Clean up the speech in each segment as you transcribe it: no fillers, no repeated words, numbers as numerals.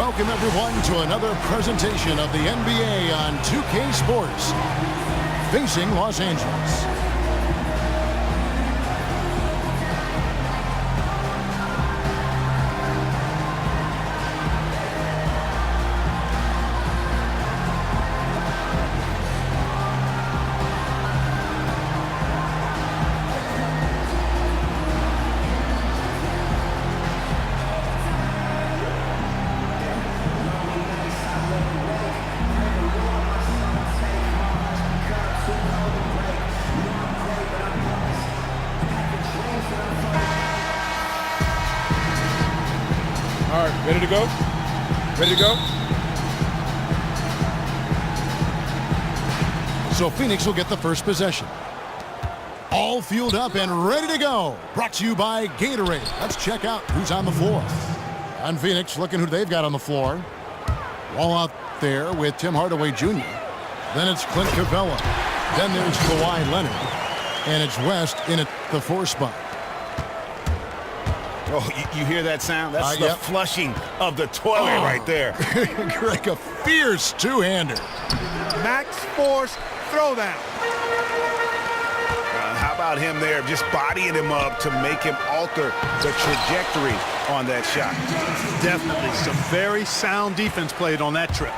welcome everyone to another presentation of the NBA on 2K Sports, facing Los Angeles. All right, ready to go? Ready to go? So Phoenix will get the first possession. All fueled up and ready to go. Brought to you by Gatorade. Let's check out who's on the floor. On Phoenix, looking who they've got on the floor. Wall out there with Tim Hardaway Jr. Then it's Clint Capella. Then there's Kawhi Leonard. And it's West in at the 4 spot. Oh, you hear that sound? That's the yep. flushing of the toilet right there. Like a fierce two-hander. Max force throwdown. How about him there just bodying him up to make him alter the trajectory on that shot? Definitely some very sound defense played on that trip.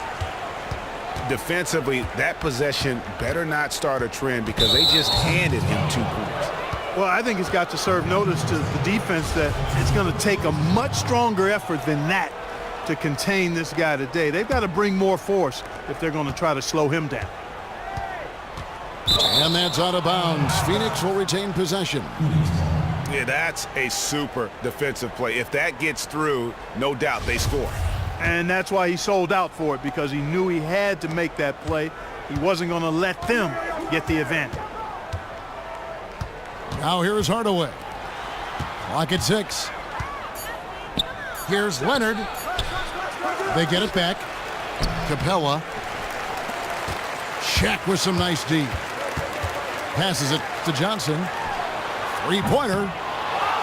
Defensively, that possession better not start a trend because they just handed him 2 points. Well, I think it's got to serve notice to the defense that it's going to take a much stronger effort than that to contain this guy today. They've got to bring more force if they're going to try to slow him down. And that's out of bounds. Phoenix will retain possession. Yeah, that's a super defensive play. If that gets through, no doubt they score. And that's why he sold out for it, because he knew he had to make that play. He wasn't going to let them get the advantage. Now here's Hardaway. Clock at 6. Here's Leonard. They get it back. Capella. Shaq with some nice D. Passes it to Johnson. 3-pointer.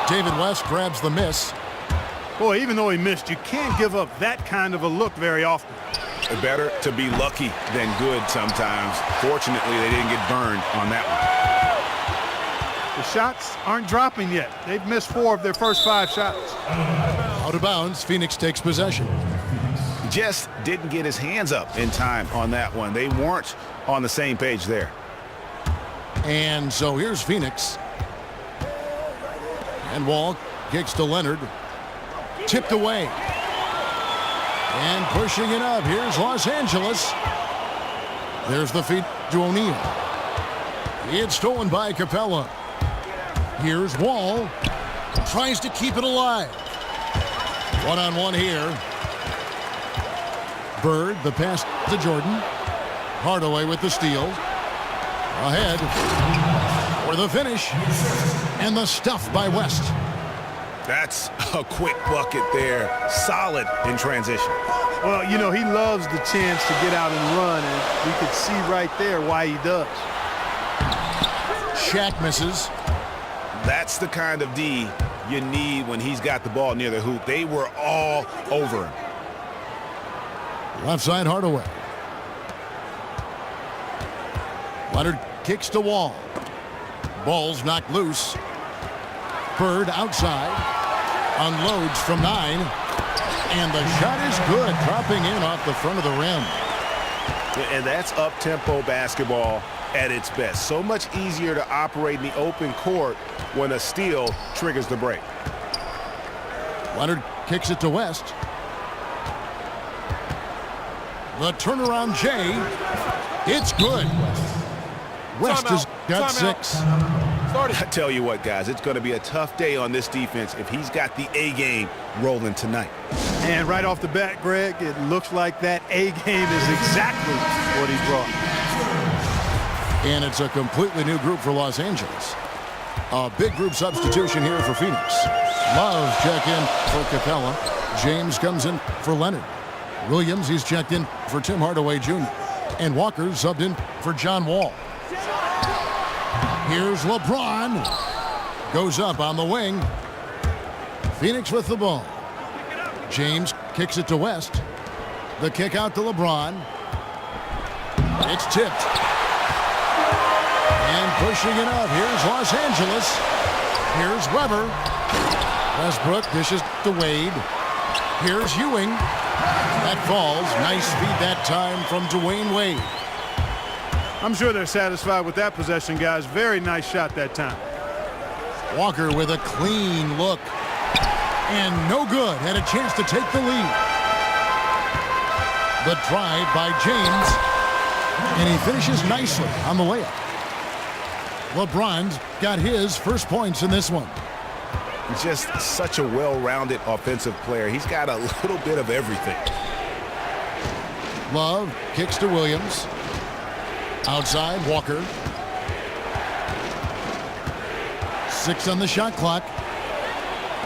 David West grabs the miss. Boy, even though he missed, you can't give up that kind of a look very often. Better to be lucky than good sometimes. Fortunately, they didn't get burned on that one. The shots aren't dropping yet. They've missed 4 of their first 5 shots. Out of bounds, Phoenix takes possession. Just didn't get his hands up in time on that one. They weren't on the same page there. And so here's Phoenix. And Wall kicks to Leonard. Tipped away. And pushing it up. Here's Los Angeles. There's the feed to O'Neal. It's stolen by Capella. Here's Wall. Tries to keep it alive. One-on-one here. Bird, the pass to Jordan. Hardaway with the steal. Ahead for the finish. And the stuff by West. That's a quick bucket there. Solid in transition. Well, you know, he loves the chance to get out and run, and we could see right there why he does. Shaq misses. That's the kind of D you need when he's got the ball near the hoop. They were all over him. Left side Hardaway. Leonard kicks to Wall. Ball's knocked loose. Bird outside. Unloads from 9. And the shot is good. Dropping in off the front of the rim. And that's up-tempo basketball at its best. So much easier to operate in the open court when a steal triggers the break. Leonard kicks it to West. The turnaround J. It's good. West has got 6. I tell you what, guys, it's going to be a tough day on this defense if he's got the A game rolling tonight. And right off the bat, Greg, it looks like that A game is exactly what he brought. And it's a completely new group for Los Angeles. A big group substitution here for Phoenix. Love check in for Capella. James comes in for Leonard. Williams, he's checked in for Tim Hardaway Jr. And Walker subbed in for John Wall. Here's LeBron. Goes up on the wing. Phoenix with the ball. James kicks it to West. The kick out to LeBron. It's tipped. And pushing it up. Here's Los Angeles. Here's Weber. Westbrook dishes to Wade. Here's Ewing. That falls. Nice feed that time from Dwayne Wade. I'm sure they're satisfied with that possession, guys. Very nice shot that time. Walker with a clean look. And no good. Had a chance to take the lead. The drive by James. And he finishes nicely on the layup. LeBron's got his first points in this one. Just such a well-rounded offensive player. He's got a little bit of everything. Love kicks to Williams. Outside, Walker. 6 on the shot clock.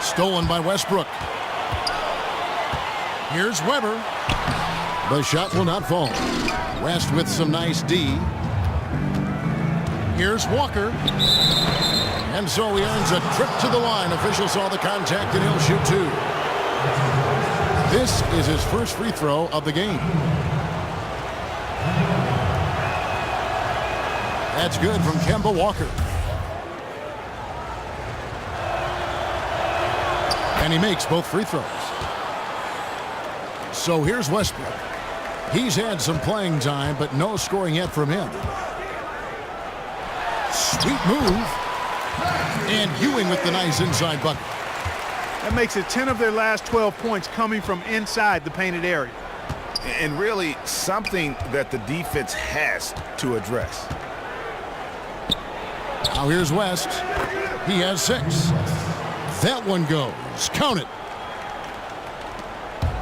Stolen by Westbrook. Here's Weber. The shot will not fall. West with some nice D. Here's Walker. And so he earns a trip to the line. Official saw the contact and he'll shoot 2. This is his first free throw of the game. That's good from Kemba Walker. And he makes both free throws. So here's Westbrook. He's had some playing time, but no scoring yet from him. Sweet move. And Ewing with the nice inside bucket. That makes it 10 of their last 12 points coming from inside the painted area. And really something that the defense has to address. Now here's West. He has 6. That one goes. Count it.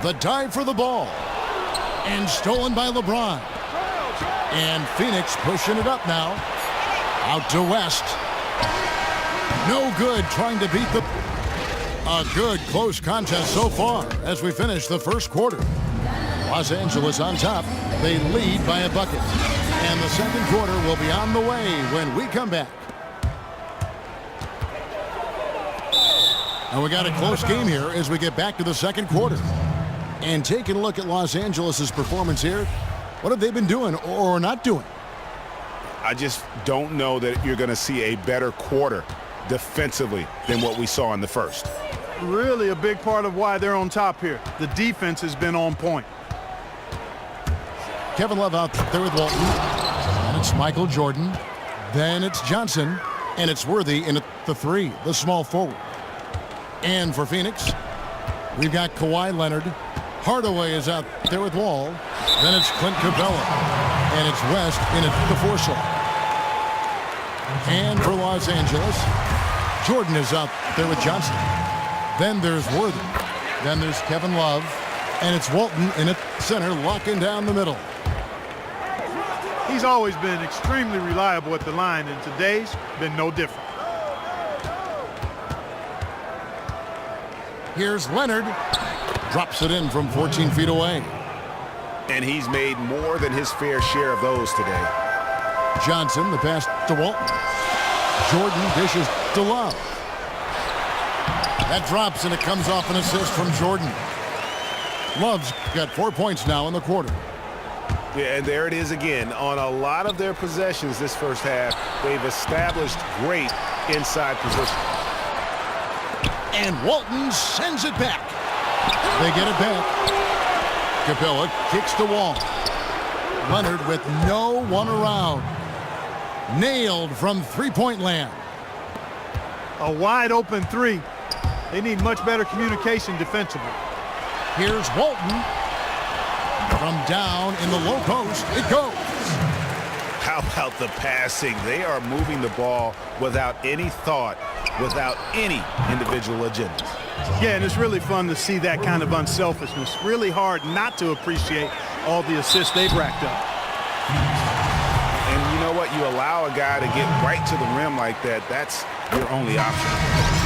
The dive for the ball. And stolen by LeBron. And Phoenix pushing it up now. Out to West. No good trying to beat the... A good close contest so far as we finish the first quarter. Los Angeles on top. They lead by a bucket. And the second quarter will be on the way when we come back. And we got a close game here as we get back to the second quarter. And taking a look at Los Angeles' performance here, what have they been doing or not doing? I just don't know that you're going to see a better quarter defensively than what we saw in the first. Really a big part of why they're on top here. The defense has been on point. Kevin Love out there with Walton. And it's Michael Jordan. Then it's Johnson. And it's Worthy in the 3, the small forward. And for Phoenix, we've got Kawhi Leonard. Hardaway is out there with Wall. Then it's Clint Capella. And it's West in the 4 slot. And for Los Angeles, Jordan is out there with Johnson. Then there's Worthy. Then there's Kevin Love. And it's Walton in the center, locking down the middle. He's always been extremely reliable at the line, and today's been no different. Here's Leonard. Drops it in from 14 feet away. And he's made more than his fair share of those today. Johnson, the pass to Walton. Jordan dishes to Love. That drops, and it comes off an assist from Jordan. Love's got 4 points now in the quarter. Yeah, and there it is again. On a lot of their possessions this first half, they've established great inside position. And Walton sends it back. They get it back. Capella kicks to Wall. Leonard with no one around. Nailed from three-point land. A wide open 3. They need much better communication defensively. Here's Walton. From down in the low post, it goes. How about the passing? They are moving the ball without any thought, without any individual agendas. Yeah, and it's really fun to see that kind of unselfishness. Really hard not to appreciate all the assists they've racked up. And you know what? You allow a guy to get right to the rim like that, that's your only option.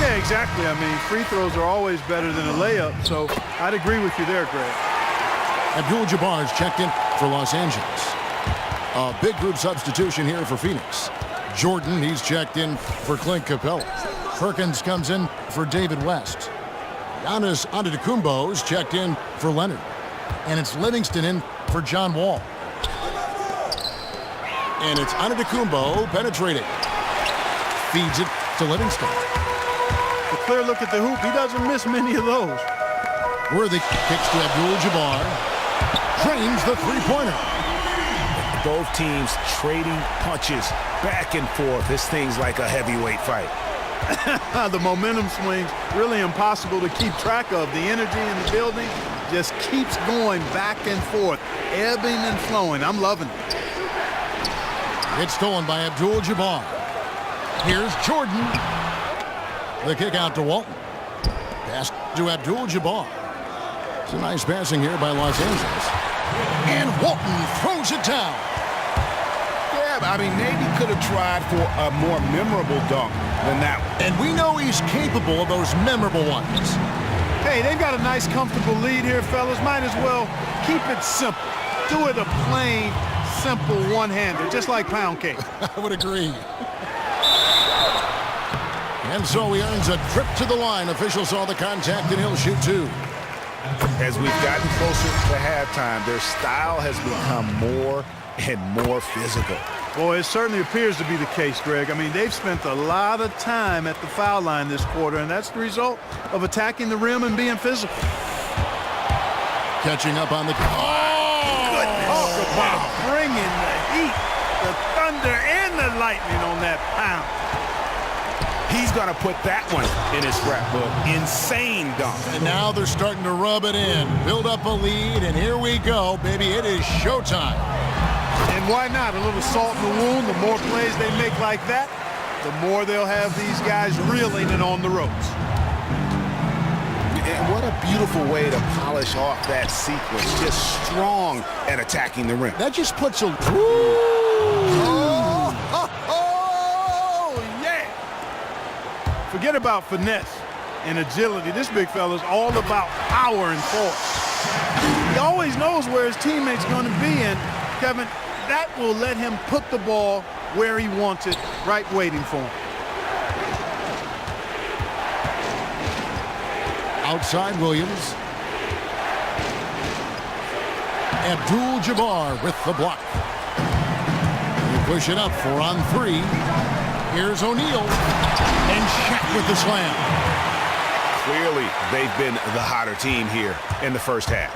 Yeah, exactly. I mean, free throws are always better than a layup, so I'd agree with you there, Greg. Abdul-Jabbar's checked in for Los Angeles. A big group substitution here for Phoenix. Jordan, he's checked in for Clint Capella. Perkins comes in for David West. Giannis Antetokounmpo's checked in for Leonard. And it's Livingston in for John Wall. And it's Antetokounmpo penetrating. Feeds it to Livingston. A clear look at the hoop. He doesn't miss many of those. Worthy kicks to Abdul-Jabbar. Drains the three-pointer. Both teams trading punches back and forth. This thing's like a heavyweight fight. The momentum swings really impossible to keep track of. The energy in the building just keeps going back and forth, ebbing and flowing. I'm loving it. It's stolen by Abdul-Jabbar. Here's Jordan. The kick out to Walton. Pass to Abdul-Jabbar. It's a nice passing here by Los Angeles. And Walton throws it down. Yeah, I mean, maybe could have tried for a more memorable dunk than that one. And we know he's capable of those memorable ones. Hey, they've got a nice, comfortable lead here, fellas. Might as well keep it simple. Do it a plain, simple one-hander, just like pound cake. I would agree. And so he earns a trip to the line. Official saw the contact, and he'll shoot two. As we've gotten closer to halftime, their style has become more and more physical. Boy, it certainly appears to be the case, Greg. I mean, they've spent a lot of time at the foul line this quarter, and that's the result of attacking the rim and being physical. Catching up on the... Talk about bringing the heat, the thunder, and the lightning on that pound. He's going to put that one in his scrapbook. Insane dunk. And now they're starting to rub it in, build up a lead, and here we go, baby. It is showtime. And why not? A little salt in the wound. The more plays they make like that, the more they'll have these guys reeling and on the ropes. And what a beautiful way to polish off that sequence. Just strong at attacking the rim. That just puts a... Forget about finesse and agility. This big fella's all about power and force. He always knows where his teammate's going to be, and Kevin, that will let him put the ball where he wants it, right waiting for him. Outside Williams. Abdul-Jabbar with the block. You push it up 4-on-3. Here's O'Neal. And Shaq with the slam. Clearly, they've been the hotter team here in the first half.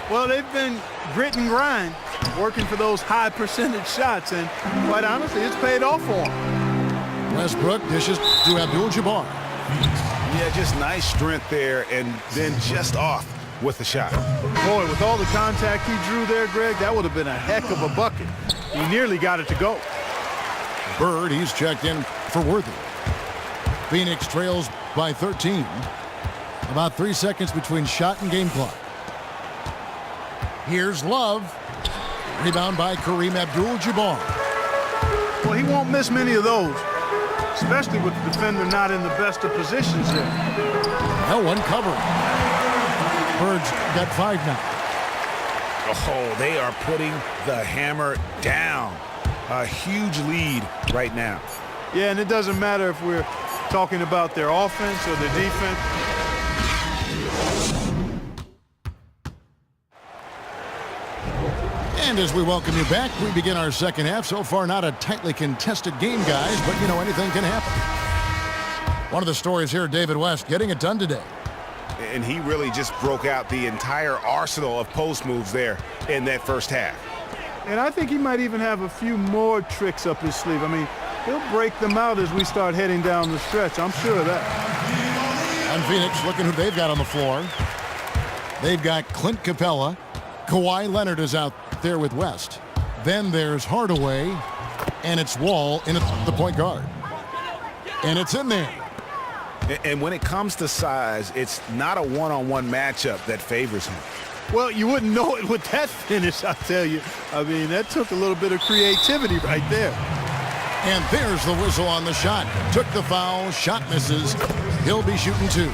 Well, they've been grit and grind, working for those high percentage shots, and quite honestly, it's paid off for them. Westbrook dishes to Abdul-Jabbar. Yeah, just nice strength there, and then just off with the shot. Boy, with all the contact he drew there, Greg, that would have been a heck of a bucket. He nearly got it to go. Bird, he's checked in for Worthy. Phoenix trails by 13. About 3 seconds between shot and game clock. Here's Love. Rebound by Kareem Abdul-Jabbar. Well, he won't miss many of those, especially with the defender not in the best of positions here. No one covering. Bird's got 5 now. Oh, they are putting the hammer down. A huge lead right now. Yeah, and it doesn't matter if we're talking about their offense or their defense. And as we welcome you back, we begin our second half. So far, not a tightly contested game, guys, but, you know, anything can happen. One of the stories here, David West getting it done today. And he really just broke out the entire arsenal of post moves there in that first half. And I think he might even have a few more tricks up his sleeve. I mean, he'll break them out as we start heading down the stretch. I'm sure of that. And Phoenix, looking who they've got on the floor. They've got Clint Capella. Kawhi Leonard is out there with West. Then there's Hardaway, and it's Wall in at the point guard. And it's in there. And when it comes to size, it's not a one-on-one matchup that favors him. Well, you wouldn't know it with that finish, I tell you. I mean, that took a little bit of creativity right there. And there's the whistle on the shot. Took the foul, shot misses. He'll be shooting 2.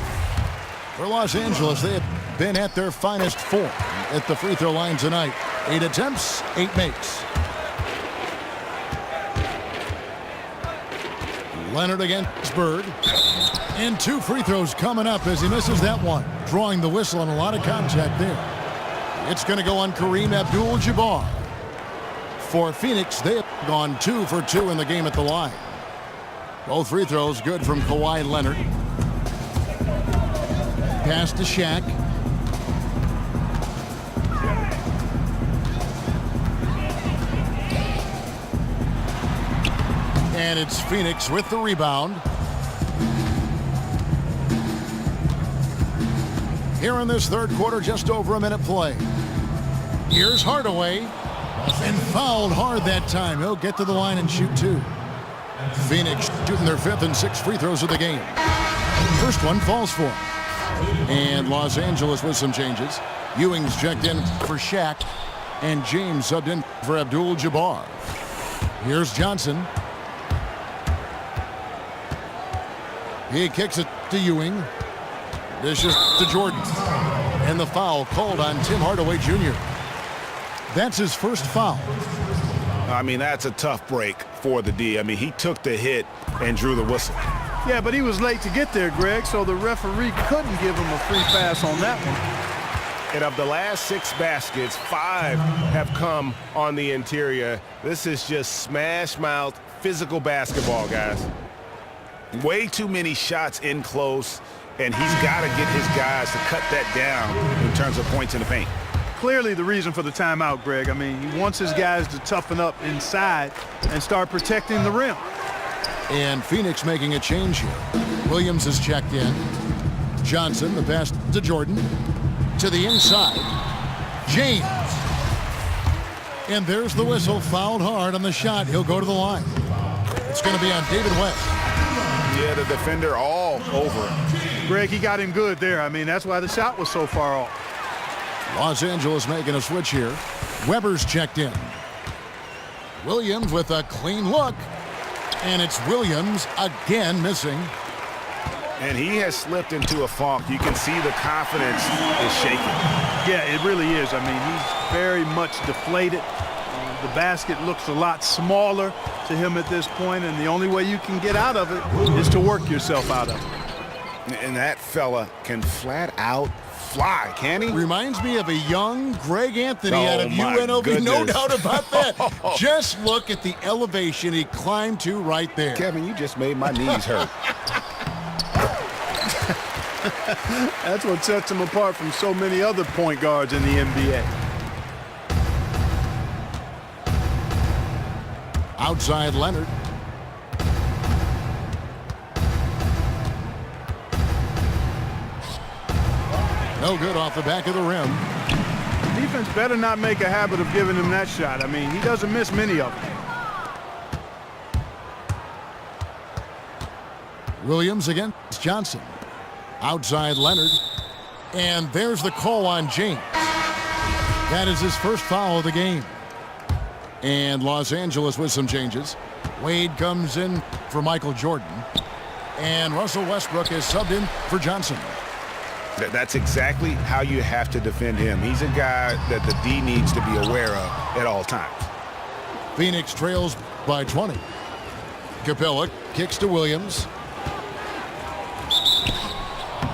For Los Angeles, they have been at their finest form at the free throw line tonight. 8 attempts, 8 makes. Leonard against Bird. And 2 free throws coming up as he misses that one. Drawing the whistle and a lot of contact there. It's going to go on Kareem Abdul-Jabbar. For Phoenix, they have gone 2 for 2 in the game at the line. Both free throws good from Kawhi Leonard. Pass to Shaq. And it's Phoenix with the rebound. Here in this third quarter, just over a minute play. Here's Hardaway. And fouled hard that time. He'll get to the line and shoot 2. Phoenix shooting their 5th and 6th free throws of the game. First one falls for him. And Los Angeles with some changes. Ewing's checked in for Shaq. And James subbed in for Abdul-Jabbar. Here's Johnson. He kicks it to Ewing. Dishes to Jordan. And the foul called on Tim Hardaway Jr. That's his first foul. I mean, that's a tough break for the D. I mean, he took the hit and drew the whistle. Yeah, but he was late to get there, Greg, so the referee couldn't give him a free pass on that one. And of the last 6 baskets, 5 have come on the interior. This is just smash-mouth physical basketball, guys. Way too many shots in close, and he's got to get his guys to cut that down in terms of points in the paint. Clearly the reason for the timeout, Greg. I mean, he wants his guys to toughen up inside and start protecting the rim. And Phoenix making a change here. Williams is checked in. Johnson, the pass to Jordan. To the inside. James. And there's the whistle. Fouled hard on the shot. He'll go to the line. It's going to be on David West. Yeah, the defender all over him. Greg, he got him good there. I mean, that's why the shot was so far off. Los Angeles making a switch here. Weber's checked in. Williams with a clean look. And it's Williams again missing. And he has slipped into a funk. You can see the confidence is shaking. Yeah, it really is. I mean, he's very much deflated. The basket looks a lot smaller to him at this point, and the only way you can get out of it is to work yourself out of it. And that fella can flat out fly, can he? Reminds me of a young Greg Anthony out of my UNLV. goodness. No doubt about that. Just look at the elevation he climbed to right there. Kevin, you just made my knees hurt. That's what sets him apart from so many other point guards in the NBA. Outside Leonard. No good off the back of the rim. Defense better not make a habit of giving him that shot. I mean, he doesn't miss many of them. Williams against Johnson. Outside Leonard. And there's the call on James. That is his first foul of the game. And Los Angeles with some changes. Wade comes in for Michael Jordan. And Russell Westbrook is subbed in for Johnson. That's exactly how you have to defend him. He's a guy that the D needs to be aware of at all times. Phoenix trails by 20. Capella kicks to Williams.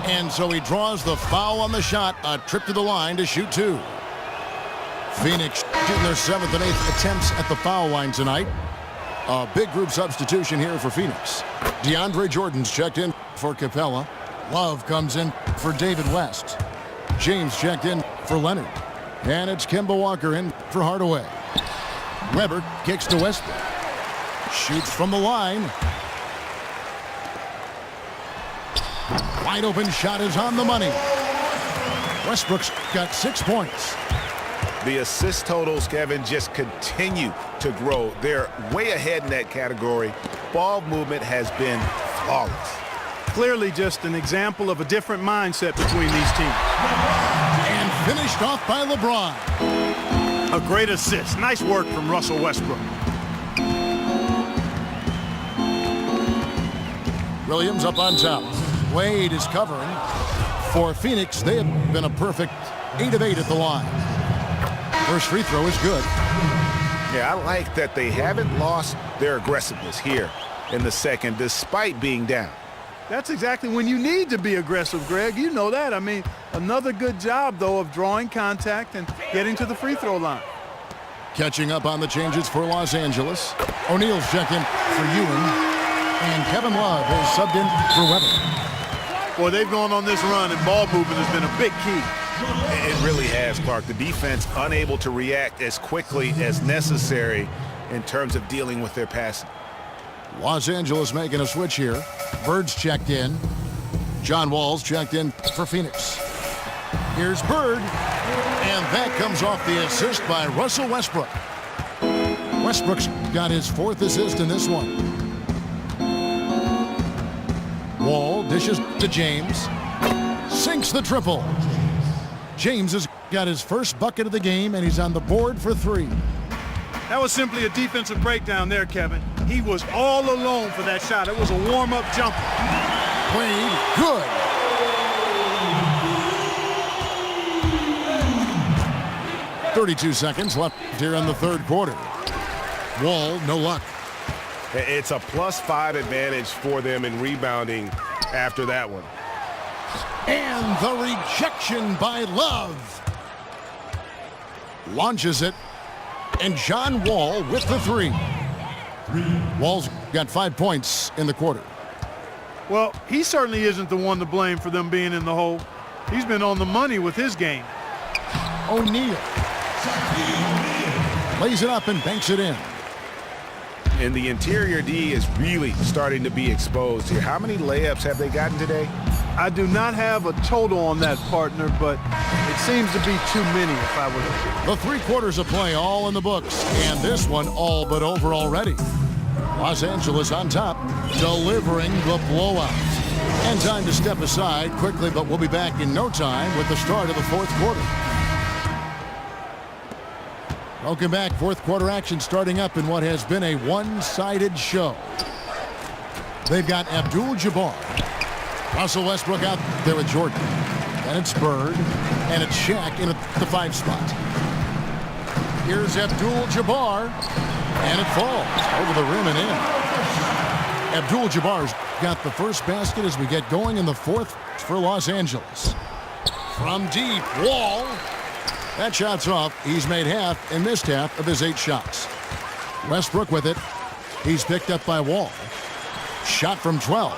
And so he draws the foul on the shot. A trip to the line to shoot 2. Phoenix shooting their 7th and 8th attempts at the foul line tonight. A big group substitution here for Phoenix. DeAndre Jordan's checked in for Capella. Love comes in for David West. James checked in for Leonard. And it's Kemba Walker in for Hardaway. Weber kicks to Westbrook. Shoots from the line. Wide open shot is on the money. Westbrook's got 6 points. The assist totals, Kevin, just continue to grow. They're way ahead in that category. Ball movement has been flawless. Clearly just an example of a different mindset between these teams. And finished off by LeBron. A great assist. Nice work from Russell Westbrook. Williams up on top. Wade is covering. For Phoenix, they have been a perfect 8 of 8 at the line. First free throw is good. Yeah, I like that they haven't lost their aggressiveness here in the second despite being down. That's exactly when you need to be aggressive, Greg. You know that. I mean, another good job, though, of drawing contact and getting to the free throw line. Catching up on the changes for Los Angeles. O'Neal's checked in for Ewing. And Kevin Love is subbed in for Weber. Boy, they've gone on this run, and ball movement has been a big key. It really has, Clark. The defense unable to react as quickly as necessary in terms of dealing with their passing. Los Angeles making a switch here. Bird's checked in. John Wall's checked in for Phoenix. Here's Bird. And that comes off the assist by Russell Westbrook. Westbrook's got his 4th assist in this one. Wall dishes to James. Sinks the triple. James has got his first bucket of the game, and he's on the board for 3. That was simply a defensive breakdown there, Kevin. He was all alone for that shot. It was a warm-up jumper. Played good. .32 seconds left here in the 3rd quarter. Wall, no luck. It's a +5 advantage for them in rebounding after that one. And the rejection by Love. Launches it. And John Wall with the 3. Wall's got 5 points in the quarter. Well, he certainly isn't the one to blame for them being in the hole. He's been on the money with his game. O'Neal lays it up and banks it in. And the interior D is really starting to be exposed here. How many layups have they gotten today? I do not have a total on that, partner, but it seems to be too many if I were to. The 3 quarters of play all in the books, and this one all but over already. Los Angeles on top, delivering the blowout. And time to step aside quickly, but we'll be back in no time with the start of the 4th quarter. Welcome back. 4th quarter action starting up in what has been a one-sided show. They've got Abdul-Jabbar. Russell Westbrook out there with Jordan. And it's Bird. And it's Shaq in the 5 spot. Here's Abdul-Jabbar. And it falls over the rim and in. Abdul-Jabbar's got the first basket as we get going in the 4th for Los Angeles. From deep, Wall. That shot's off. He's made half and missed half of his 8 shots. Westbrook with it. He's picked up by Wall. Shot from 12.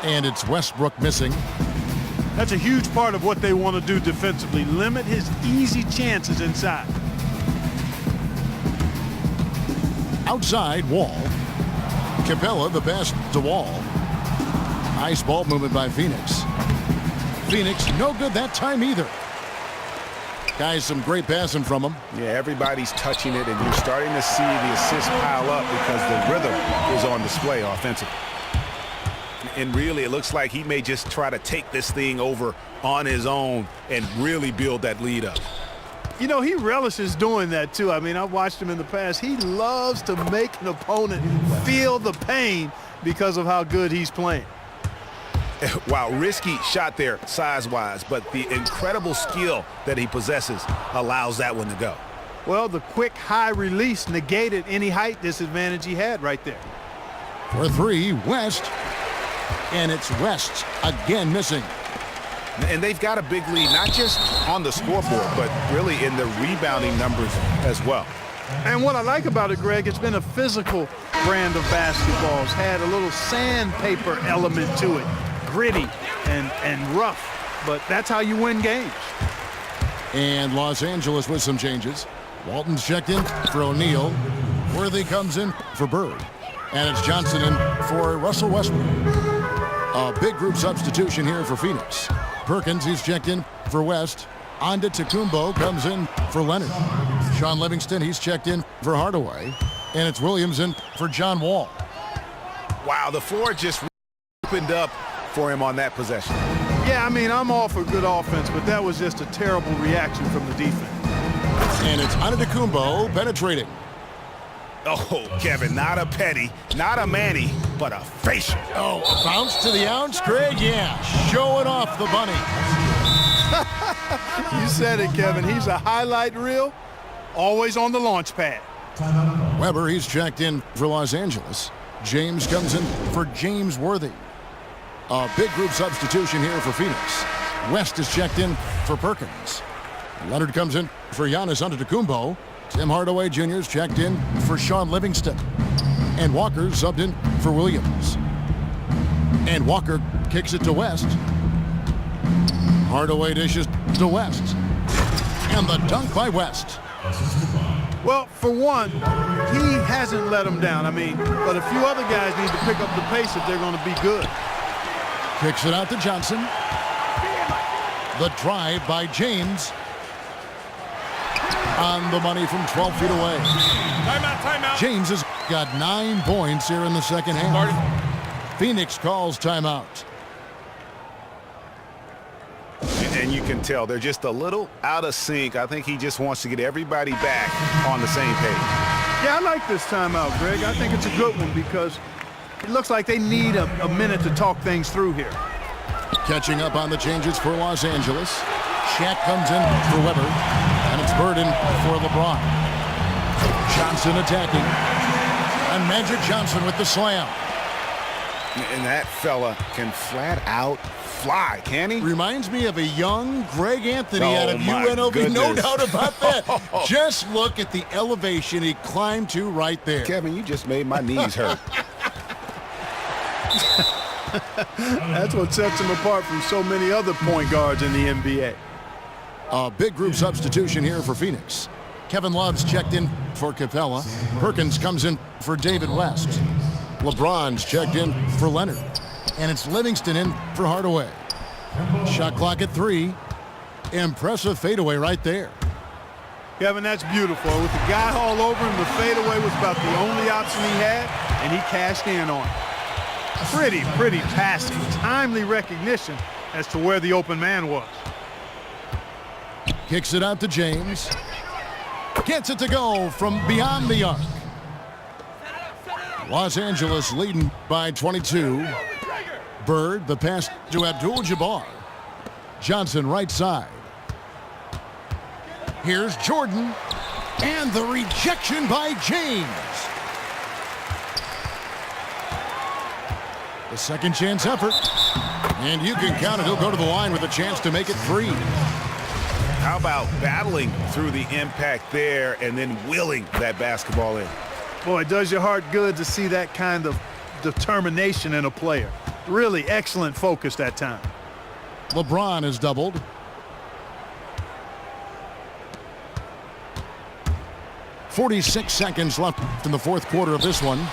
And it's Westbrook missing. That's a huge part of what they want to do defensively. Limit his easy chances inside. Outside, Wall. Capella, the pass to Wall. Nice ball movement by Phoenix. Phoenix, no good that time either. Guys, some great passing from him. Yeah, everybody's touching it, and you're starting to see the assists pile up because the rhythm is on display offensively. And really, it looks like he may just try to take this thing over on his own and really build that lead up. You know, he relishes doing that, too. I mean, I've watched him in the past. He loves to make an opponent feel the pain because of how good he's playing. Wow, risky shot there size-wise, but the incredible skill that he possesses allows that one to go. Well, the quick high release negated any height disadvantage he had right there. For 3, West. And it's West again missing. And they've got a big lead, not just on the scoreboard, but really in the rebounding numbers as well. And what I like about it, Greg, it's been a physical brand of basketball. It's had a little sandpaper element to it. Gritty and rough, but that's how you win games. And Los Angeles with some changes. Walton's checked in for O'Neal. Worthy comes in for Bird. And it's Johnson in for Russell Westbrook. A big group substitution here for Phoenix. Perkins, he's checked in for West. Onda Tecumbo comes in for Leonard. Sean Livingston, he's checked in for Hardaway. And it's Williams in for John Wall. Wow, the floor just opened up for him on that possession. Yeah, I mean, I'm all for good offense, but that was just a terrible reaction from the defense. And it's Antetokounmpo penetrating. Oh, Kevin, not a petty, not a Manny, but a facial. Oh, a bounce to the ounce, Greg? Yeah, showing off the bunny. You said it, Kevin. He's a highlight reel, always on the launch pad. Weber, he's checked in for Los Angeles. James comes in for James Worthy. A big group substitution here for Phoenix. West is checked in for Perkins. Leonard comes in for Giannis Antetokounmpo. Tim Hardaway Jr. is checked in for Sean Livingston. And Walker subbed in for Williams. And Walker kicks it to West. Hardaway dishes to West. And the dunk by West. Well, for one, he hasn't let them down. But a few other guys need to pick up the pace if they're going to be good. Kicks it out to Johnson. The drive by James. On the money from 12 feet away. Timeout. James has got 9 points here in the second half. Phoenix calls timeout. And you can tell they're just a little out of sync. I think he just wants to get everybody back on the same page. Yeah, I like this timeout, Greg. I think it's a good one because it looks like they need a minute to talk things through here. Catching up on the changes for Los Angeles. Shaq comes in for Weber, and it's Burden for LeBron. Johnson attacking, and Magic Johnson with the slam. And that fella can flat out fly, can he? Reminds me of a young Greg Anthony out of my UNLV, goodness. no doubt about that. Just look at the elevation he climbed to right there. Kevin, you just made my knees hurt. That's what sets him apart from so many other point guards in the NBA. A big group substitution here for Phoenix. Kevin Love's checked in for Capella. Perkins comes in for David West. LeBron's checked in for Leonard. And it's Livingston in for Hardaway. Shot clock at 3. Impressive fadeaway right there. Kevin, that's beautiful. With the guy all over him, the fadeaway was about the only option he had, and he cashed in on it. Pretty passing. Timely recognition as to where the open man was. Kicks it out to James. Gets it to go from beyond the arc. Los Angeles leading by 22. Bird, the pass to Abdul-Jabbar. Johnson right side. Here's Jordan. And the rejection by James. The second chance effort. And you can count it. He'll go to the line with a chance to make it 3. How about battling through the impact there and then willing that basketball in? Boy, it does your heart good to see that kind of determination in a player. Really excellent focus that time. LeBron is doubled. .46 seconds left in the fourth quarter of this one.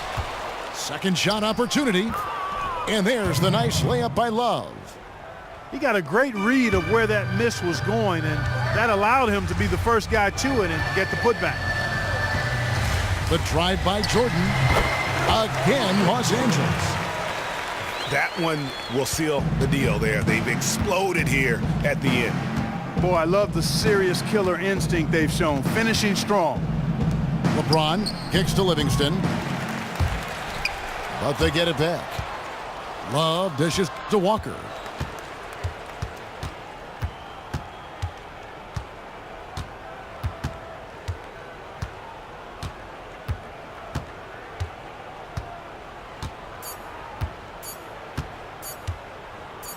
Second shot opportunity. And there's the nice layup by Love. He got a great read of where that miss was going, and that allowed him to be the first guy to it and get the putback. The drive by Jordan. Again, Los Angeles. That one will seal the deal there. They've exploded here at the end. Boy, I love the serious killer instinct they've shown, finishing strong. LeBron kicks to Livingston. But they get it back. Love dishes to Walker.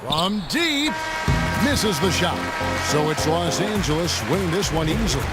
From deep, misses the shot. So it's Los Angeles winning this one easily.